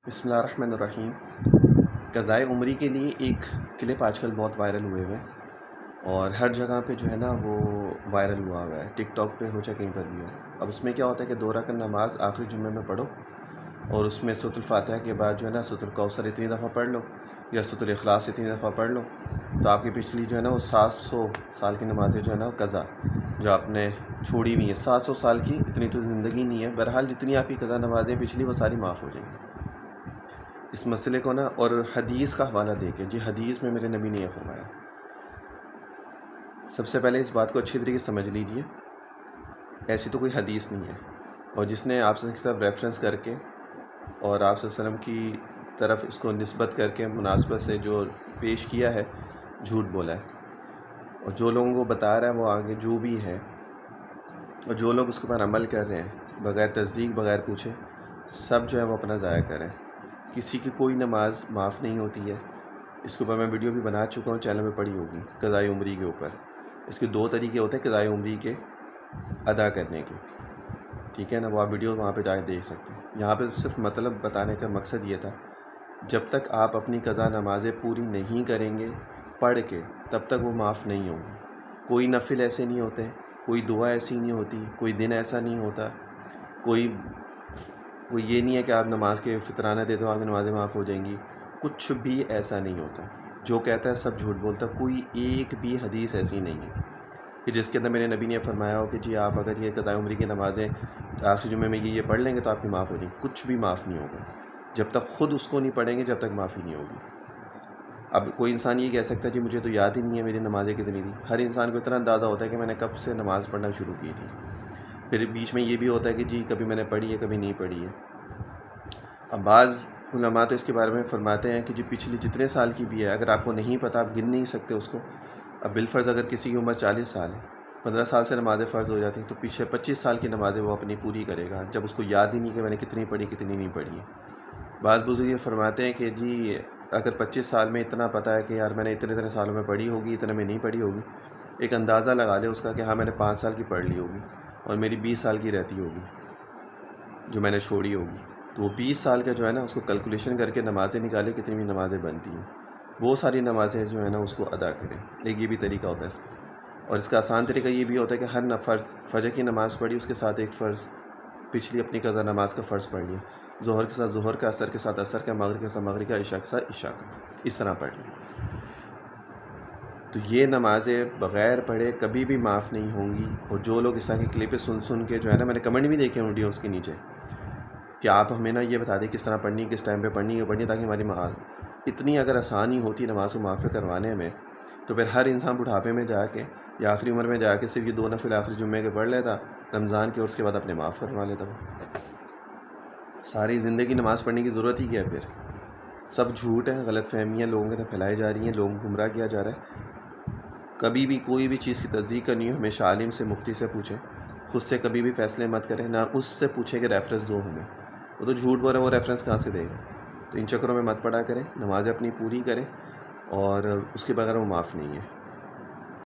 بسم اللہ الرحمن الرحیم۔ قضائے عمری کے لیے ایک کلپ آج کل بہت وائرل ہوئے ہوئے ہیں اور ہر جگہ پہ جو ہے نا وہ وائرل ہوا ہوا ہے، ٹک ٹاک پہ ہو چاہے کہیں پر بھی ہو۔ اب اس میں کیا ہوتا ہے کہ 2 رکعت نماز آخری جمعے میں پڑھو اور اس میں سورۃ الفاتحہ کے بعد جو ہے نا سورۃ الکوثر اتنی دفعہ پڑھ لو یا سورۃ الاخلاص اتنی دفعہ پڑھ لو تو آپ کی پچھلی جو ہے نا وہ 700 سال کی نمازیں جو ہے نا وہ قضا جو آپ نے چھوڑی ہوئی ہیں 700 سال کی، اتنی تو زندگی نہیں ہے، بہرحال جتنی آپ کی قضا نمازیں پچھلی وہ ساری معاف ہو جائیں گی۔ اس مسئلے کو نا اور حدیث کا حوالہ دے کے، جی حدیث میں میرے نبی نے یہ فرمایا۔ سب سے پہلے اس بات کو اچھی طریقے سے سمجھ لیجئے، ایسی تو کوئی حدیث نہیں ہے، اور جس نے آپ سے صرف ریفرنس کر کے اور آپ صلی اللہ علیہ وسلم کی طرف اس کو نسبت کر کے مناسبت سے جو پیش کیا ہے، جھوٹ بولا ہے۔ اور جو لوگوں کو بتا رہا ہے وہ آگے جو بھی ہے، اور جو لوگ اس کے اوپر عمل کر رہے ہیں بغیر تصدیق بغیر پوچھے، سب جو ہے وہ اپنا ضائع کریں۔ کسی کی کوئی نماز معاف نہیں ہوتی ہے، اس کے اوپر میں ویڈیو بھی بنا چکا ہوں، چینل میں پڑی ہوگی، قضائے عمری کے اوپر۔ اس کے 2 طریقے ہوتے ہیں قضائے عمری کے ادا کرنے کے، ٹھیک ہے نا، وہ آپ ویڈیو وہاں پہ جا کے دیکھ سکتے ہیں۔ یہاں پہ صرف مطلب بتانے کا مقصد یہ تھا، جب تک آپ اپنی قضا نمازیں پوری نہیں کریں گے پڑھ کے، تب تک وہ معاف نہیں ہوں گی۔ کوئی نفل ایسے نہیں ہوتے، کوئی دعا ایسی نہیں ہوتی، کوئی دن ایسا نہیں ہوتا، کوئی یہ نہیں ہے کہ آپ نماز کے فطرانہ دے دو آپ کی نمازیں معاف ہو جائیں گی، کچھ بھی ایسا نہیں ہوتا۔ جو کہتا ہے سب جھوٹ بولتا ہے، کوئی ایک بھی حدیث ایسی نہیں ہے کہ جس کے اندر میرے نبی نے فرمایا ہو کہ جی آپ اگر یہ قضائے عمری کی نمازیں آخری جمعے میں یہ پڑھ لیں گے تو آپ کی معاف ہو جائیں گی۔ کچھ بھی معاف نہیں ہوگا جب تک خود اس کو نہیں پڑھیں گے، جب تک معافی نہیں ہوگی۔ اب کوئی انسان یہ کہہ سکتا ہے جی مجھے تو یاد ہی نہیں ہے میری نمازیں کتنی تھی۔ ہر انسان کو اتنا اندازہ ہوتا ہے کہ میں نے کب سے نماز پڑھنا شروع کی تھی، پھر بیچ میں یہ بھی ہوتا ہے کہ جی کبھی میں نے پڑھی ہے کبھی نہیں پڑھی ہے۔ اب بعض علماء تو اس کے بارے میں فرماتے ہیں کہ جی پچھلی جتنے سال کی بھی ہے، اگر آپ کو نہیں پتہ آپ گن نہیں سکتے اس کو۔ اب بالفرض اگر کسی کی عمر 40 سال ہے، 15 سال سے نمازیں فرض ہو جاتی ہیں، تو پیچھے 25 سال کی نمازیں وہ اپنی پوری کرے گا، جب اس کو یاد ہی نہیں کہ میں نے کتنی پڑھی کتنی نہیں پڑھی ہے۔ بعض بزرگ یہ فرماتے ہیں کہ جی اگر 25 سال میں اتنا پتہ ہے کہ یار میں نے اتنے سالوں میں پڑھی ہوگی، اتنے میں نہیں پڑھی ہوگی، ایک اندازہ لگا لے اس کا کہ ہاں میں نے 5 سال کی پڑھ لی ہوگی اور میری 20 سال کی رہتی ہوگی جو میں نے چھوڑی ہوگی، تو وہ 20 سال کا جو ہے نا اس کو کیلکولیشن کر کے نمازیں نکالے کتنی بھی نمازیں بنتی ہیں، وہ ساری نمازیں جو ہے نا اس کو ادا کریں۔ ایک یہ بھی طریقہ ہوتا ہے اس کا، اور اس کا آسان طریقہ یہ بھی ہوتا ہے کہ ہر فرض فجر کی نماز پڑھی، اس کے ساتھ ایک فرض پچھلی اپنی قضا نماز کا فرض پڑھ لیا، ظہر کے ساتھ ظہر کا، عصر کے ساتھ عصر کا، مغرب کے ساتھ مغرب کا، عشاء کے ساتھ عشاء کا، اس طرح پڑھ لیا۔ تو یہ نمازیں بغیر پڑھے کبھی بھی معاف نہیں ہوں گی۔ اور جو لوگ اس طرح کی کلپیں سن کے جو ہے نا، میں نے کمنٹ بھی دیکھے ویڈیوز کے نیچے کہ آپ ہمیں نا یہ بتا دیں کس طرح پڑھنی ہے، کس ٹائم پہ پڑھنی ہے تاکہ ہماری اتنی اگر آسانی ہوتی نماز کو معاف کروانے میں، تو پھر ہر انسان بڑھاپے میں جا کے یا آخری عمر میں جا کے صرف یہ 2 نفل آخری جمعے کے پڑھ لیتا رمضان کے، اور اس کے بعد اپنے معاف کروا لیتا۔ ساری زندگی نماز پڑھنے کی ضرورت ہی کیا ہے پھر؟ سب جھوٹ ہے، غلط فہمیاں لوگوں کے ساتھ پھیلائی جا رہی ہیں، لوگوں کو گمراہ کیا جا رہا ہے۔ کبھی بھی کوئی بھی چیز کی تصدیق کرنی ہو ہمیشہ عالم سے، مفتی سے پوچھیں، خود سے کبھی بھی فیصلے مت کریں، نہ اس سے پوچھیں کہ ریفرنس دو ہمیں، وہ تو جھوٹ بول رہا ہے، وہ ریفرنس کہاں سے دے گا؟ تو ان چکروں میں مت پڑا کریں، نمازیں اپنی پوری کریں، اور اس کے بغیر وہ معاف نہیں ہے۔